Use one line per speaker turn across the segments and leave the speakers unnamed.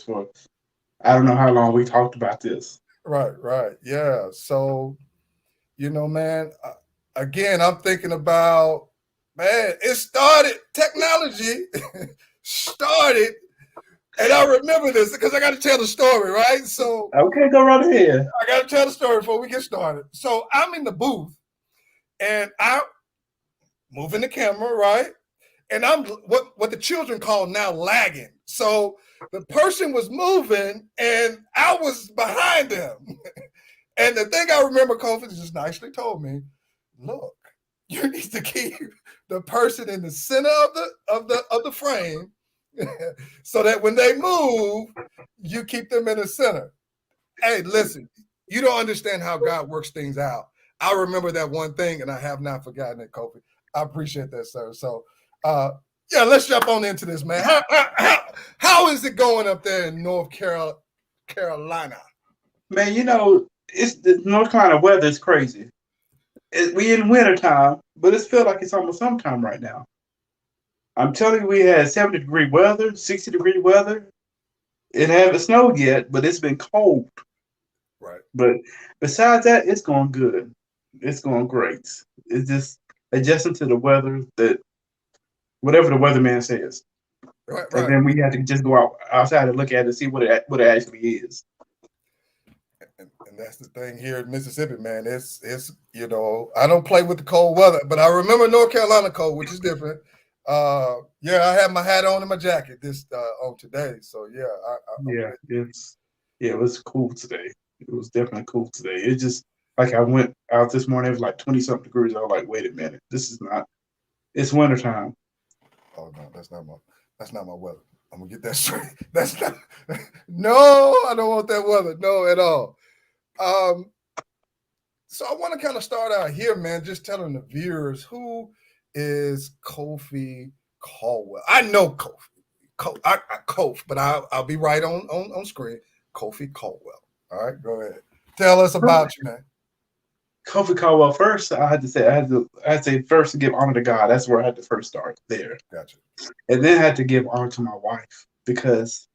for I don't know how long we talked about this.
Right. Yeah. So, man, again, I'm thinking about, man, it started, technology started, and I remember this because I got to tell the story, right? So,
Okay, go right ahead.
I got to tell the story before we get started. So, I'm in the booth and I'm moving the camera, right? And I'm what the children call now lagging. So the person was moving and I was behind them. And the thing I remember Kofi just nicely told me, look, you need to keep the person in the center of the frame so that when they move, you keep them in the center. Hey, listen, you don't understand how God works things out. I remember that one thing and I have not forgotten it, Kofi. I appreciate that, sir. So uh yeah, let's jump on into this, man. How is it going up there in Carolina?
Man, it's the North Carolina weather is crazy. We in winter time, but it feels like it's almost summertime right now. I'm telling you, we had 70-degree weather, 60-degree weather. It haven't snowed yet, but it's been cold.
Right.
But besides that, it's going good. It's going great. It's just adjusting to the weather that whatever the weatherman says, and
Right.
then we have to just go outside and look at it and see what it actually is.
And that's the thing here in Mississippi, man. It's I don't play with the cold weather, but I remember North Carolina cold, which is different. Yeah, I had my hat on and my jacket this on today. So yeah, I'm
Yeah,
with
it was cool today. It was definitely cool today. It just like I went out this morning, it was like 20 something degrees. I was like, wait a minute, this is not. It's wintertime.
Oh no, that's not my weather. I'm gonna get that straight. That's not no, I don't want that weather. No, at all. Um, so I want to kind of start out here, man, just telling the viewers who is Kofi Caldwell. I know Kofi, but I'll be right on screen. Kofi Caldwell. All right, go ahead. Tell us about you, man.
Kofi Caldwell first. I had to say first to give honor to God. That's where I had to first start there,
Gotcha.
and then I had to give honor to my wife because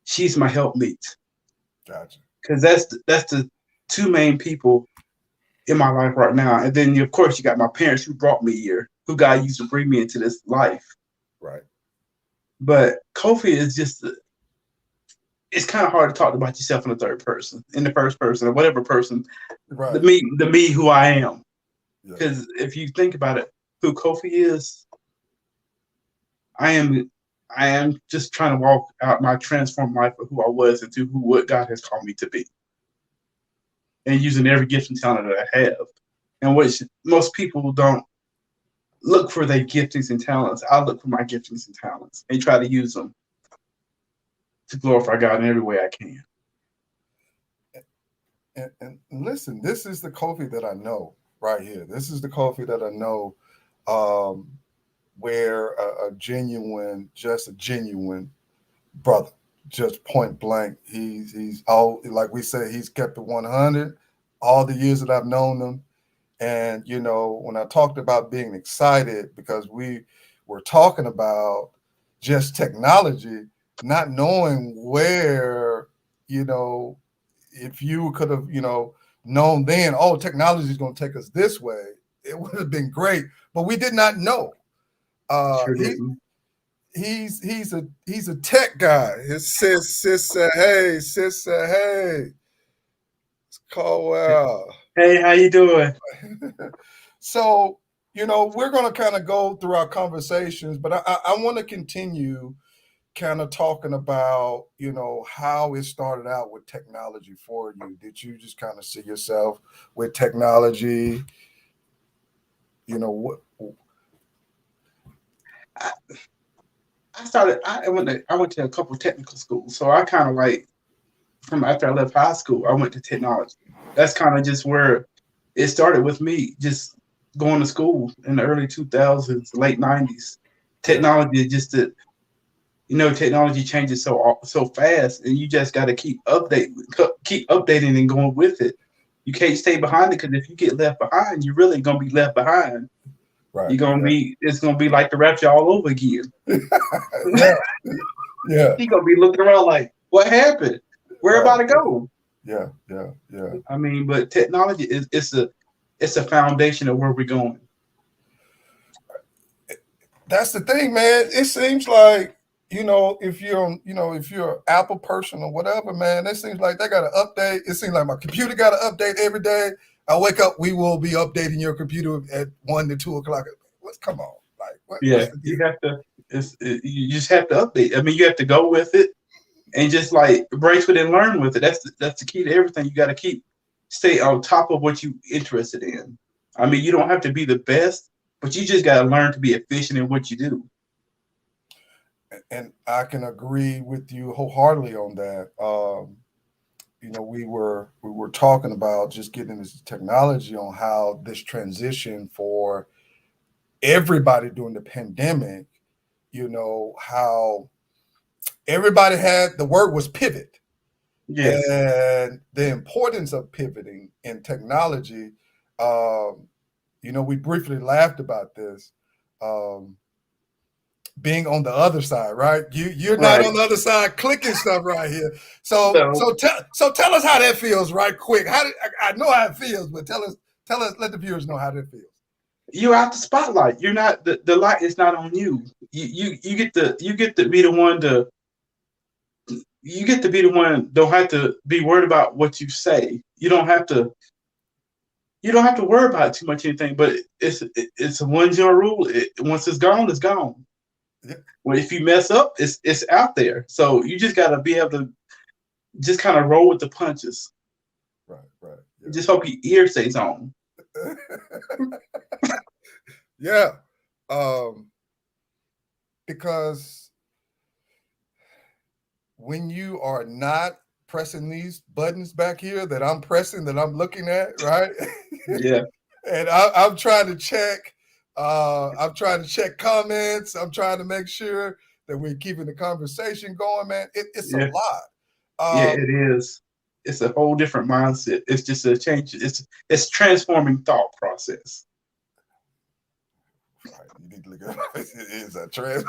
she's my helpmeet.
Gotcha.
Because that's the two main people in my life right now. And then of course you got my parents who brought me here, who God used to bring me into this life.
Right.
But Kofi is just it's kind of hard to talk about yourself in the third person, in the first person, or whatever person,
Right.
the me who I am.
Yeah.
Because if you think about it, who Kofi is, I am I am just trying to walk out my transformed life of who I was into what God has called me to be, and using every gift and talent that I have, and which most people don't look for their giftings and talents. I look for my giftings and talents and try to use them to glorify God in every way I can.
And listen, this is the Kofi that I know right here. This is the Kofi that I know, um, where just a genuine brother, just point blank. He's all like we say. He's kept it 100 all the years that I've known him. And when I talked about being excited because we were talking about just technology, not knowing where you know if you could have, known then, oh, technology is going to take us this way, it would have been great. But we did not know. Uh,
Sure
he
didn't.
he's a tech guy. His sis said, hey, it's Caldwell.
Hey, how you doing?
So, we're going to kind of go through our conversations, but I want to continue kind of talking about, how it started out with technology for you. Did you just kind of see yourself with technology? What?
I, I started. I went to a couple of technical schools, so I kind of like from after I left high school, I went to technology. That's kind of just where it started with me, just going to school in the early 2000s, late 90s.
Yeah,
Technology just technology changes so fast, and you just got to keep updating and going with it. You can't stay behind it because if you get left behind, you're really gonna be left behind.
right.
You're gonna be It's gonna be like the rapture all over again.
Yeah, yeah,
You're gonna be looking around like, What happened? Where
Right.
about to go?
Yeah. Yeah. Yeah.
I mean, but technology is it's a foundation of where we're going.
That's the thing, man. It seems like, if if you're an Apple person or whatever, man, it seems like they got to update. It seems like my computer got to update every day. I wake up, we will be updating your computer at 1 to 2 o'clock. Come on, like what's
Yeah,
the deal?
you have to. You just have to update. I mean, you have to go with it and just like embrace it and learn with it. That's the key to everything. You got to stay on top of what you interested in. I mean, you don't have to be the best, but you just got to learn to be efficient in what you do.
And I can agree with you wholeheartedly on that. We were talking about just getting this technology on how this transition for everybody during the pandemic, how everybody had the word was pivot,
Yes,
and the importance of pivoting in technology. Um, we briefly laughed about this. Um, being on the other side, right? You're not
right.
on the other side clicking stuff right here. So
So
tell us how that feels right quick. I know how it feels, but tell us, let the viewers know how that feels.
you're out the spotlight. You're not the light is not on you. You get to be the one to you get to be the one. Don't have to be worried about what you say. You don't have to worry about too much anything. But it's a 1-0 rule. Once it's gone, it's gone.
Yeah.
Well, if you mess up, it's out there. So you just got to be able to just kind of roll with the punches.
Right, right,
Just hope your ear stays on.
yeah. Because when you are not pressing these buttons back here that I'm pressing, that I'm looking at, right?
Yeah,
And I'm trying to check. I'm trying to check comments. I'm trying to make sure that we're keeping the conversation going, man. It's a
yeah,
lot.
yeah.
Um,
It is. It's a whole different mindset. It's just a change. It's transforming thought process.
right, you need to look at it. It is a trend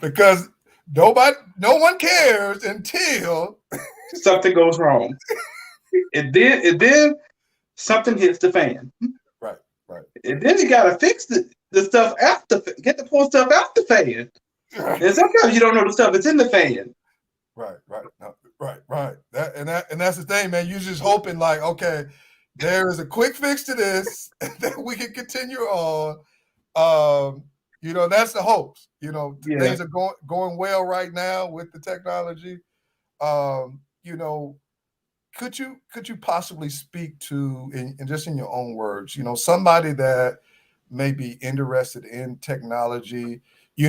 because no one cares until
Something goes wrong, and then something hits the fan,
right, right,
and then you gotta fix the stuff after. Get the poor stuff out the fan.
right,
And sometimes you don't know the stuff that's in the fan.
right, right, no, right. That's the thing, man. You're just hoping, like, okay, there is a quick fix to this that we can continue on. That's the hopes.
Yeah,
Things are going well right now with the technology. Um, you know, could you possibly speak to, in just in your own words, somebody that may be interested in technology? You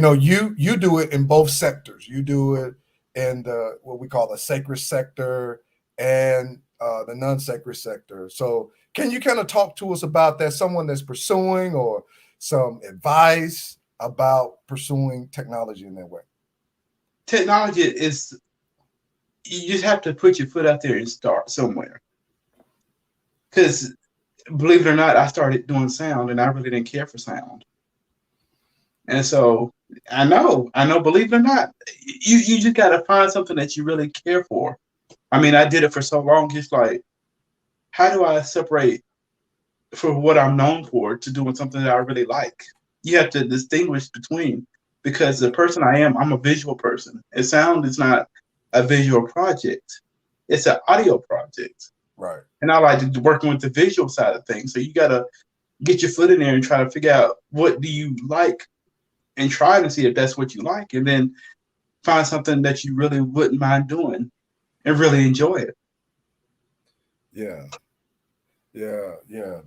do it in both sectors. You do it in the what we call the sacred sector and the non-sacred sector. So can you kind of talk to us about that? Someone that's pursuing, or some advice about pursuing technology in that way.
technology is. You just have to put your foot out there and start somewhere. Because believe it or not, I started doing sound, and I really didn't care for sound. And so I know. Believe it or not, you just got to find something that you really care for. I mean, I did it for so long. Just like, how do I separate for what I'm known for to doing something that I really like? You have to distinguish between, because the person I am, I'm a visual person. And sound is not a visual project; it's an audio project.
Right.
And I like to working with the visual side of things. So you got to get your foot in there and try to figure out what do you like and try to see if that's what you like, and then find something that you really wouldn't mind doing and really enjoy it.
Yeah. Yeah.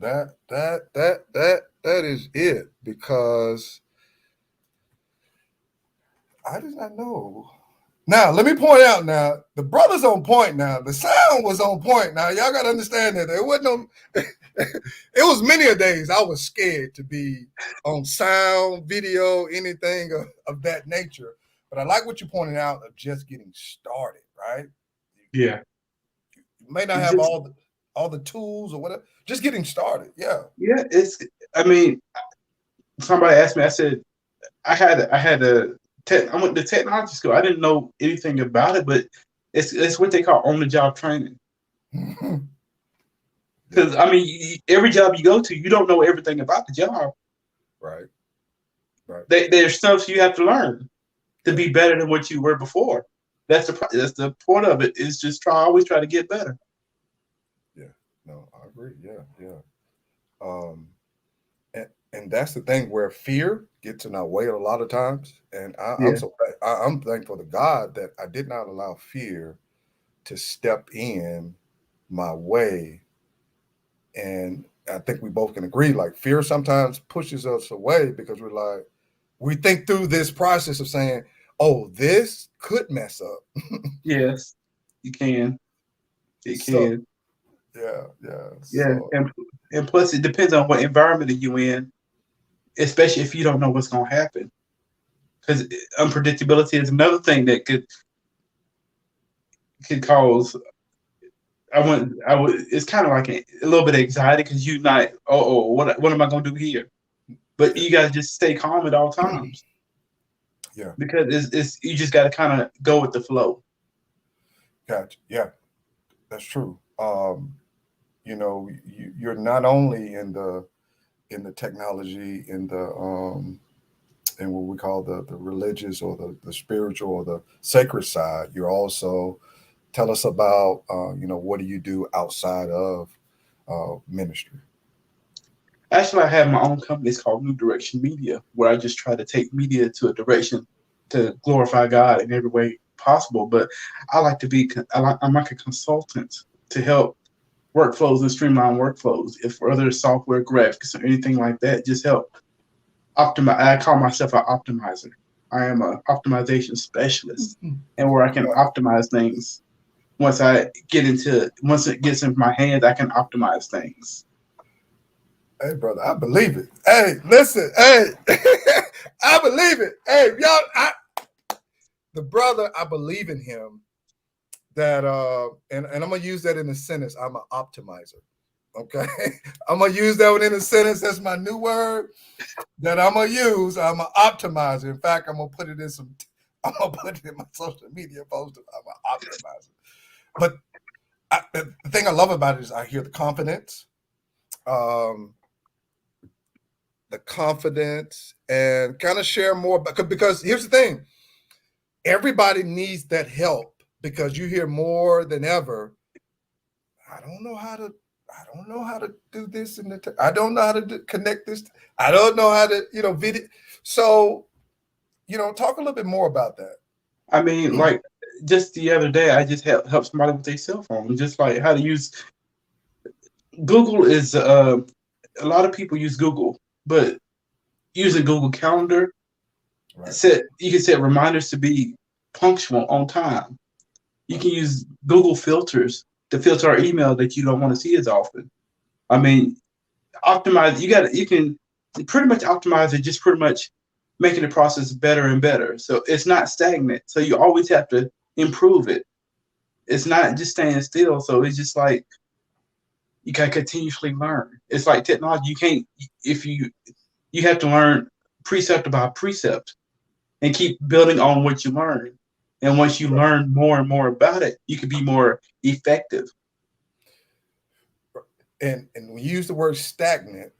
That is it, because I did not know. Now, let me point out, now the brother's on point. Now the sound was on point. Now y'all got to understand that there wasn't no. It was many a days I was scared to be on sound, video, anything of that nature. But I like what you pointed out of just getting started. Right?
Yeah.
You may not
It's
have
just
all the tools or whatever. Just getting started. Yeah.
yeah, it's I mean, somebody asked me, I said I had a I went to technology school. I didn't know anything about it, but it's what they call on the job training. Because I mean, every job you go to, you don't know everything about the job.
Right. Right.
There's stuff you have to learn to be better than what you were before. That's the point of it. Is just always try to get better.
Yeah. No, I agree. Yeah. Yeah. Um, and that's the thing where fear gets in our way a lot of times. And
Yeah.
I'm thankful to God that I did not allow fear to step in my way. And I think we both can agree, like fear sometimes pushes us away because we think through this process of saying, oh, this could mess up.
Yes, you can. It
So
can.
yeah.
Yeah,
So
and plus it depends on what environment you in, especially if you don't know what's gonna happen. Because unpredictability is another thing that could cause. I would. It's kind of like a little bit of anxiety because you not. Oh, what am I gonna do here? But
yeah,
you gotta just stay calm at all times
yeah,
because it's you just gotta kind of go with the flow.
gotcha. Yeah, that's true. You're not only in the technology, in what we call the religious or the spiritual or the sacred side. You're also tell us about what do you do outside of ministry?
Actually, I have my own company. It's called New Direction Media, where I just try to take media to a direction to glorify God in every way possible. But I like to be, I'm like a consultant to help workflows and streamline workflows. If for other software graphics or anything like that, just help optimize. I call myself an optimizer. I am an optimization specialist, and where I can optimize things. Once it gets into my hands, I can optimize things.
Hey, brother, I believe it. Hey, listen, hey, I believe it. Hey, y'all, the brother, I believe in him. That and I'm gonna use that in a sentence. I'm an optimizer. Okay, I'm gonna use that one in a sentence. That's my new word that I'm gonna use. I'm an optimizer. In fact, I'm gonna put it in some. I'm gonna put it in my social media post. I'm an optimizer. But the thing I love about it is I hear um, the confidence, and kind of share more. Because here's the thing: everybody needs that help because you hear more than ever. I don't know how to. I don't know how to do this I don't know how to connect this. I don't know how to, video. So, talk a little bit more about that.
I mean, like just the other day, I just helped somebody with their cell phone, just like how to use Google. Is a lot of people use Google, but using Google Calendar,
Right.
you can set reminders to be punctual on time. You can use Google filters to filter our email that you don't want to see as often. I mean, optimize. You can pretty much optimize it, just pretty much making the process better and better. So it's not stagnant. So you always have to improve it. It's not just staying still. So it's just like you can continuously learn. It's like technology. You can't if you have to learn precept by precept and keep building on what you learn. And once you learn more and more about it, you can be more effective.
And when you use the word stagnant,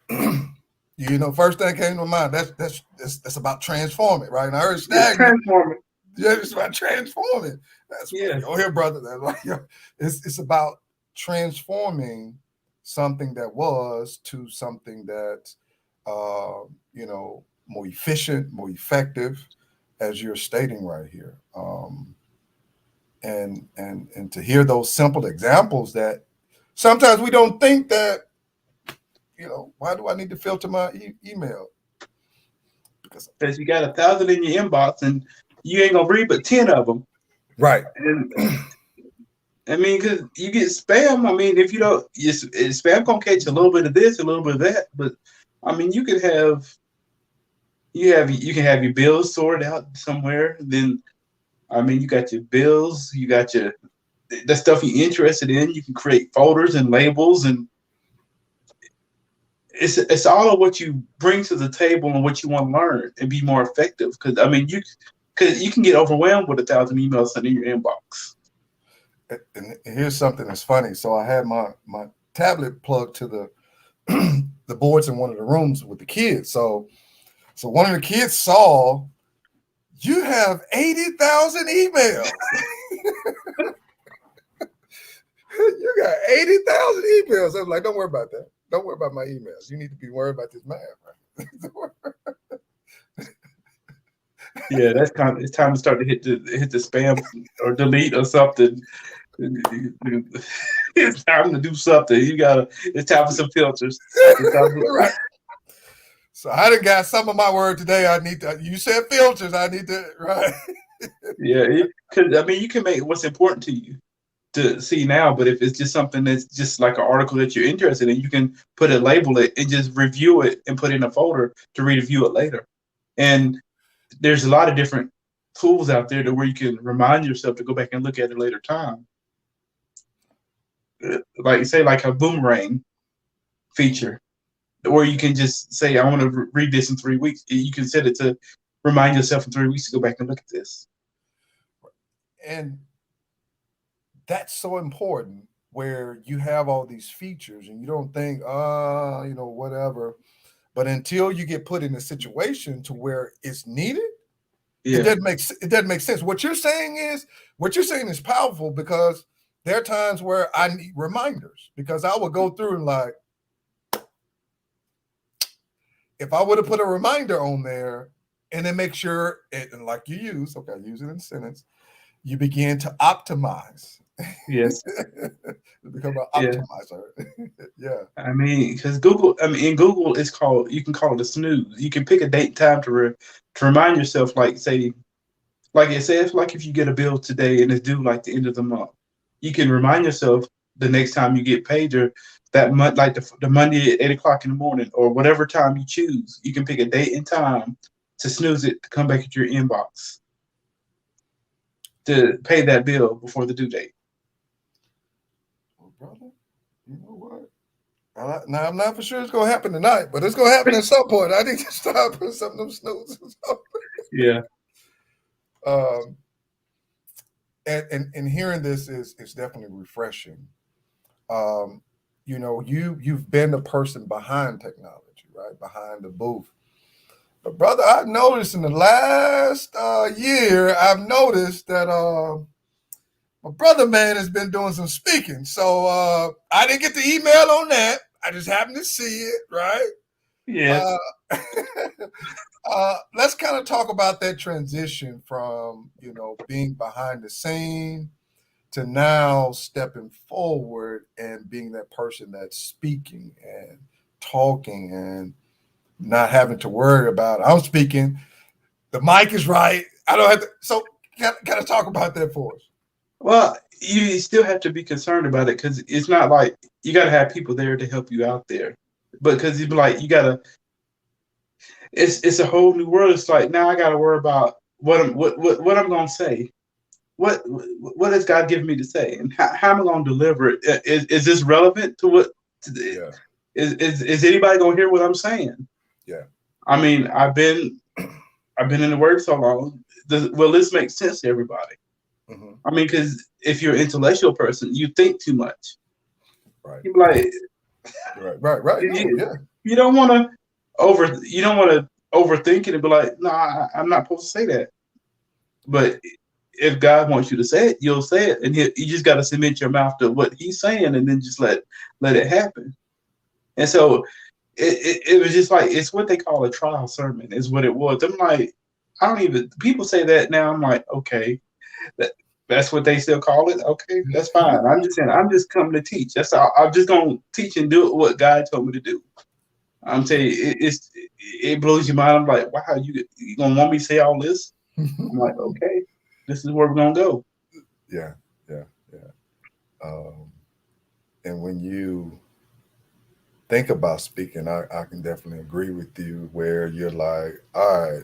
first thing came to mind. That's about transforming, right? And I heard
It's
stagnant.
transforming.
Yeah, it's about transforming. That's
Yeah.
Go here, brother. That's like, it's about transforming something that was to something that's more efficient, more effective, as you're stating right here. And to hear those simple examples that sometimes we don't think that, why do I need to filter my email?
Because you got 1,000 in your inbox and you ain't gonna read but 10 of them.
Right.
And I mean, because you get spam. I mean, if you don't, spam gonna catch a little bit of this, a little bit of that. But I mean, you can have your bills sorted out somewhere. Then I mean, you got your bills, you got the stuff you're interested in. You can create folders and labels, and it's all of what you bring to the table and what you want to learn and be more effective. Because I mean, because you can get overwhelmed with 1,000 emails sitting in your inbox.
And here's something that's funny. So I had my tablet plugged to the the boards in one of the rooms with the kids. So one of the kids saw, you have 80,000 emails. You got 80,000 emails. I was like, don't worry about that. Don't worry about my emails. You need to be worried about this math. Right?
Yeah, it's time to start to hit the spam or delete or something. It's time to do something. It's time for some filters.
Right. So I done got some of my word today. You said filters. I need to, right?
Yeah, because I mean, you can make what's important to you to see now, but if it's just something that's just like an article that you're interested in, you can put a label it and just review it and put it in a folder to review it later. And there's a lot of different tools out there to where you can remind yourself to go back and look at it later time. Like say like a boomerang feature, where you can just say, I want to read this in 3 weeks. You can set it to remind yourself in 3 weeks to go back and look at this.
And that's so important, where you have all these features and you don't think, whatever. But until you get put in a situation to where it's needed,
Yeah.
it doesn't make sense. What you're saying is powerful, because there are times where I need reminders, because I will go through and like, if I would have put a reminder on there and then make sure it, and like you use it in a sentence, you begin to optimize.
Yes.
Become an optimizer. Yeah.
I mean, because in Google, you can call it a snooze. You can pick a date and time to remind yourself, like say, like it says, like if you get a bill today and it's due like the end of the month, you can remind yourself the next time you get paid, or that month, like the Monday at 8 o'clock in the morning, or whatever time you choose. You can pick a date and time to snooze it to come back into your inbox to pay that bill before the due date.
Well, brother, you know what? Now I'm not for sure it's gonna happen tonight, but it's gonna happen at some point. I need to start putting some of them snoozes on.
Yeah.
And hearing this is definitely refreshing. You've been the person behind technology, right? Behind the booth. But brother, I've noticed in the last year, I've noticed that my brother man has been doing some speaking. So I didn't get the email on that. I just happened to see it, right?
Yes.
Let's kind of talk about that transition from, being behind the scene to now stepping forward and being that person that's speaking and talking and not having to worry about, I'm speaking, the mic is right, I don't have to. So kind of talk about that for us.
Well, you still have to be concerned about it, because it's not like you got to have people there to help you out there. But because you'd be like, it's a whole new world. It's like now I got to worry about what I'm gonna say. What has God given me to say, and how am I gonna deliver it? Is this relevant to what?
Yeah.
Is anybody gonna hear what I'm saying?
Yeah.
I mean, I've been in the Word so long. Will this make sense to everybody?
Mm-hmm.
I mean, because if you're an intellectual person, you think too much.
Right.
You're like,
right.
You don't want to overthink it and be like, no, I'm not supposed to say that. But if God wants you to say it, you'll say it, and you just got to submit your mouth to what He's saying, and then just let it happen. And so it was just like, it's what they call a trial sermon, is what it was. I'm like, people say that now. I'm like, okay, that's what they still call it. Okay, that's fine. I'm just saying, I'm just coming to teach. That's all. I'm just gonna teach and do what God told me to do. I'm telling you, it blows your mind. I'm like, wow, you gonna want me to say all this? I'm like, okay, this is where we're gonna go.
Yeah. And when you think about speaking, I can definitely agree with you, where you're like, all right,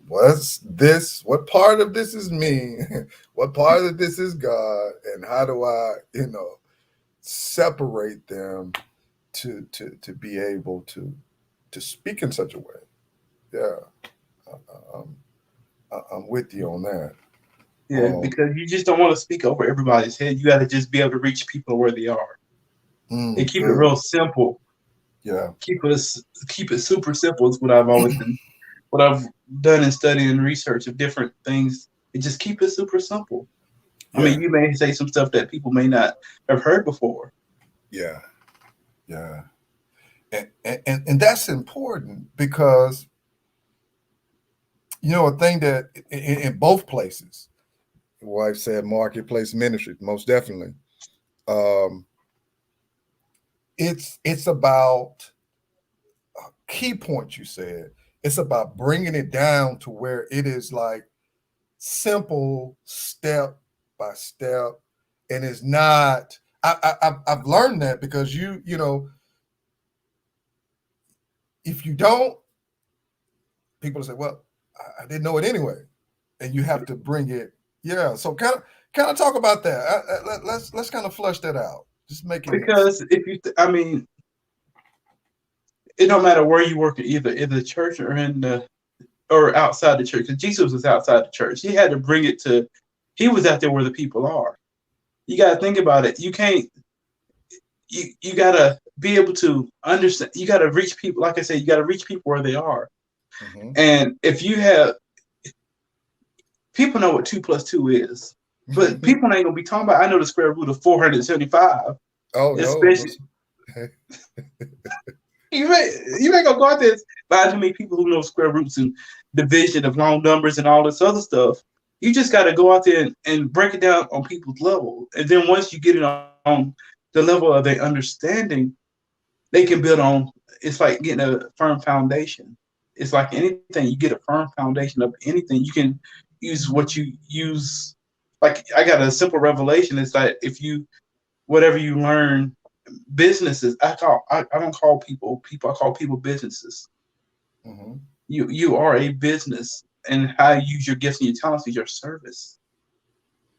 what's this? What part of this is me? What part of this is God? And how do I, separate them to be able to speak in such a way? Yeah. I'm with you on that.
Yeah, because you just don't want to speak over everybody's head. You got to just be able to reach people where they are and keep it
Good.
real simple.
Yeah.
Keep it super simple is what I've always been, what I've done in studying and research of different things. And just keep it super simple. I
Yeah.
mean, you may say some stuff that people may not have heard before.
Yeah. Yeah. And that's important because a thing that in both places, wife said marketplace ministry, most definitely. Um, it's about key points you said. It's about bringing it down to where it is like simple step by step, and it's not. I've learned that because if you don't, people say, "Well, I didn't know it anyway," and you have to bring it. Yeah, so kind of talk about that. Let's kind of flush that out. Just making it.
Because I mean, it don't matter where you work at, either in the church or or outside the church. Because Jesus was outside the church. He had to bring it to. He was out there where the people are. You got to think about it. You can't. You got to be able to understand. You got to reach people. Like I said, you got to reach people where they are.
Mm-hmm.
And if you have people know what 2 + 2 is, but people ain't gonna be talking about. I know the square root of 475.
Oh no.
Especially you ain't gonna go out there and find too many people who know square roots and division of long numbers and all this other stuff. You just got to go out there and break it down on people's level, and then once you get it on the level of their understanding, they can build on. It's like getting a firm foundation. It's like anything. You get a firm foundation of anything. You can use what you use. Like I got a simple revelation. It's like if you whatever you learn, businesses. I don't call people. I call people businesses.
Mm-hmm.
You are a business, and how you use your gifts and your talents is your service.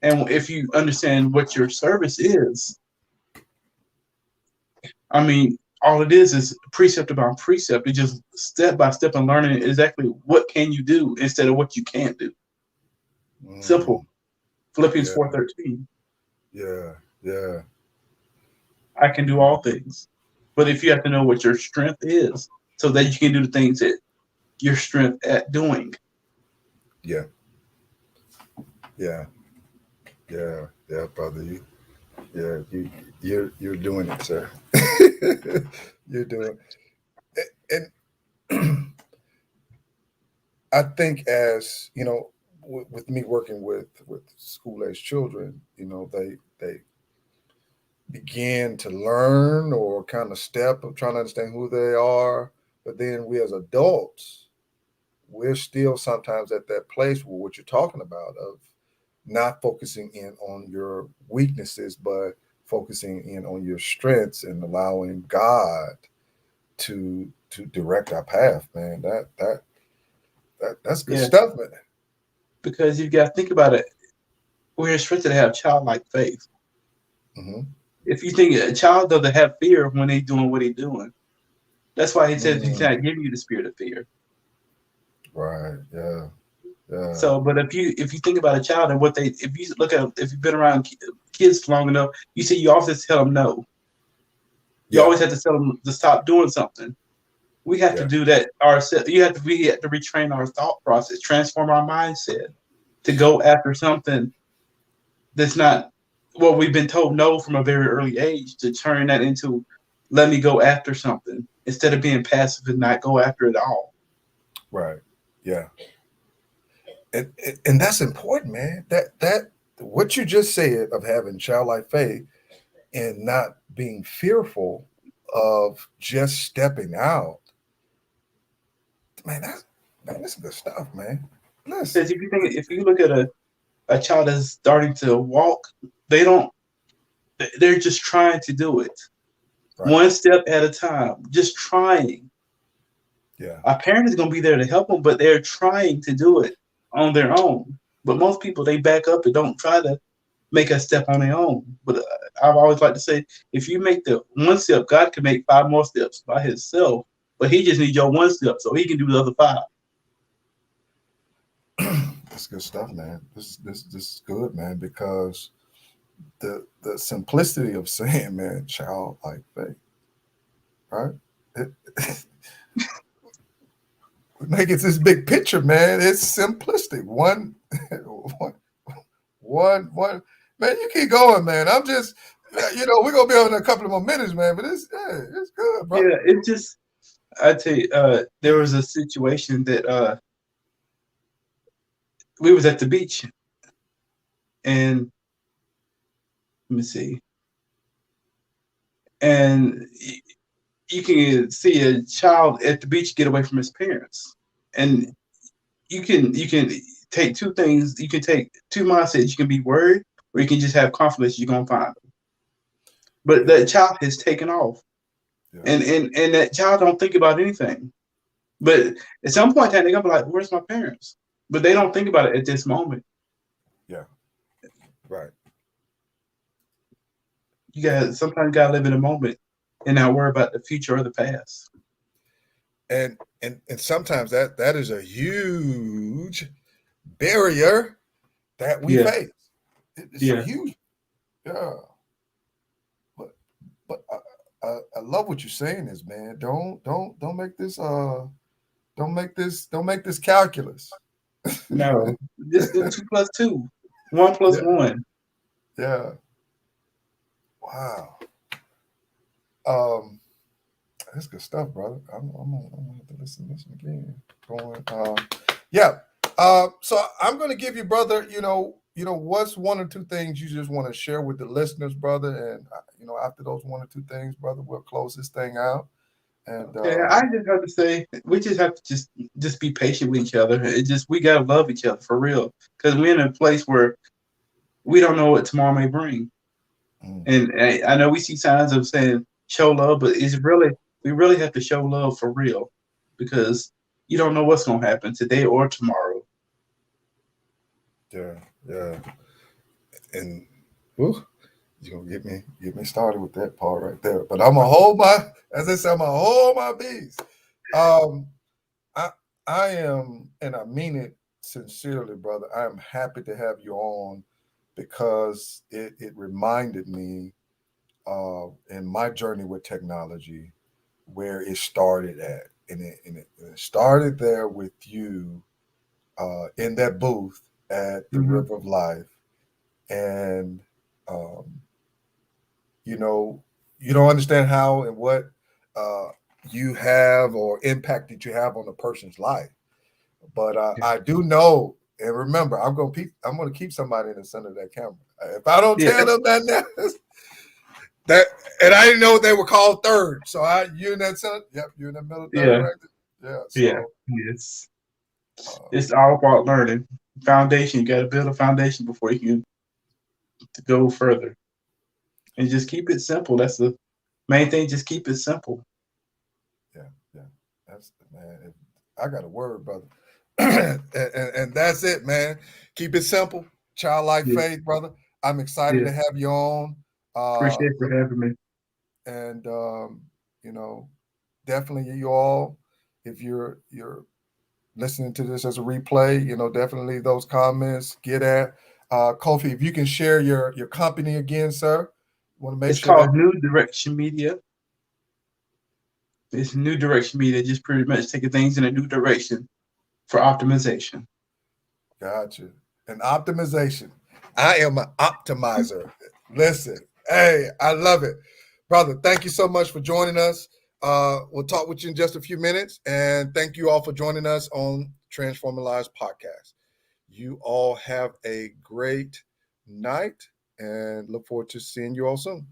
And if you understand what your service is, I mean, all it is precept upon precept. It's just step by step and learning exactly what can you do instead of what you can't do. Simple. Philippians
Yeah.
4:13.
Yeah. Yeah.
I can do all things. But if you have to know what your strength is so that you can do the things that your strength at doing.
Yeah. Yeah. Yeah. Yeah, brother. You're doing it, sir. You're doing it. And I think as with me working with school age children, they begin to learn or kind of step of trying to understand who they are. But then we as adults, we're still sometimes at that place where what you're talking about of not focusing in on your weaknesses, but focusing in on your strengths and allowing God to direct our path, man. That's good
Yeah.
stuff, man.
Because you got to think about it. We're expected to have childlike faith.
Mm-hmm.
If you think a child doesn't have fear when he's doing what he's doing, that's why he says he's not giving you the spirit of fear.
Right. Yeah. Yeah.
So, but if you think about a child and if you look at if you've been around kids long enough, you see you always tell them no. You always have to tell them to stop doing something. We have to do that ourselves. We have to retrain our thought process, transform our mindset to go after something that's not what we've been told no from a very early age, to turn that into let me go after something instead of being passive and not go after it all.
Right. Yeah. And that's important, man. That what you just said of having childlike faith and not being fearful of just stepping out, man. That's good stuff, man.
Because if you look at a child that's starting to walk, they're just trying to do it. Right. One step at a time, just trying.
Yeah.
Our parent is going to be there to help them, but they're trying to do it on their own. But most people, they back up and don't try to make a step on their own. But I've always liked to say, if you make the one step, God can make 5 more steps by himself, but he just needs your one step so he can do the other 5.
That's good stuff, man. This is good, man, because the simplicity of saying, man, childlike faith, right? It, make it this big picture, man. It's simplistic. One, one. Man, you keep going, man. I'm just, we're gonna be on in a couple of more minutes, man. But it's good, bro.
Yeah, it just I tell you, there was a situation that we was at the beach, and let me see, and you can see a child at the beach get away from his parents, and you can take two things. You can take two mindsets. You can be worried, or you can just have confidence you're gonna find them. But
Yeah,
that child has taken off,
yeah,
and that child don't think about anything. But at some point in time, they're gonna be like, "Where's my parents?" But they don't think about it at this moment.
yeah. Right.
You got sometimes you gotta live in a moment and not worry about the future or the past.
And sometimes that is a huge barrier that we
Yeah,
face. It's a
yeah,
huge, yeah. But I love what you're saying is, man. Don't make this don't make this calculus.
no. Just do 2 plus 2, 1 plus 1.
Yeah. Wow. Um, that's good stuff, brother. I'm gonna have to listen again. Going. Yeah. So I'm gonna give you, brother. What's one or two things you just want to share with the listeners, brother? And after those one or two things, brother, we'll close this thing out. And
Okay, I just have to say we just have to just be patient with each other. It just we gotta love each other for real, because we're in a place where we don't know what tomorrow may bring.
mm,
And I know we see signs of saying show love, but it's really we really have to show love for real, because you don't know what's gonna happen today or tomorrow.
yeah, yeah. And whew, you're gonna get me started with that part right there. But I'm gonna hold my, as I said, I'm gonna hold my peace. Um, I I am, and I mean it sincerely, brother. I am happy to have you on because it reminded me in my journey with technology where it started at, and it started there with you in that booth at the
Hmm.
River of Life, and um, you know you don't understand how and what uh, you have or impact that you have on a person's life. But I do know, and remember, I'm gonna keep somebody in the center of that camera. If I don't
Yeah,
tell them that now, that, and I didn't know they were called third. So you in that center? Yep, you in the middle third
yeah,
right there. Yeah.
yeah.
So uh,
It's all about learning. Foundation. You got to build a foundation before you can go further, and just keep it simple. That's the main thing. Just keep it simple.
yeah, yeah. That's, man. I got a word, brother, and that's it, man. Keep it simple, childlike
Yeah,
faith, brother. I'm excited
yeah.
to have you on.
Appreciate for having me.
And you know, definitely you all, if you're listening to this as a replay, definitely those comments get at Kofi. If you can share your company again, sir, want to make
It's
sure that.
called New Direction Media. It's New Direction Media, just pretty much taking things in a new direction for optimization.
Gotcha. And optimization. I am an optimizer. Listen, hey, I love it, brother. Thank you so much for joining us. We'll talk with you in just a few minutes, and thank you all for joining us on Transforming Lives podcast. You all have a great night and look forward to seeing you all soon.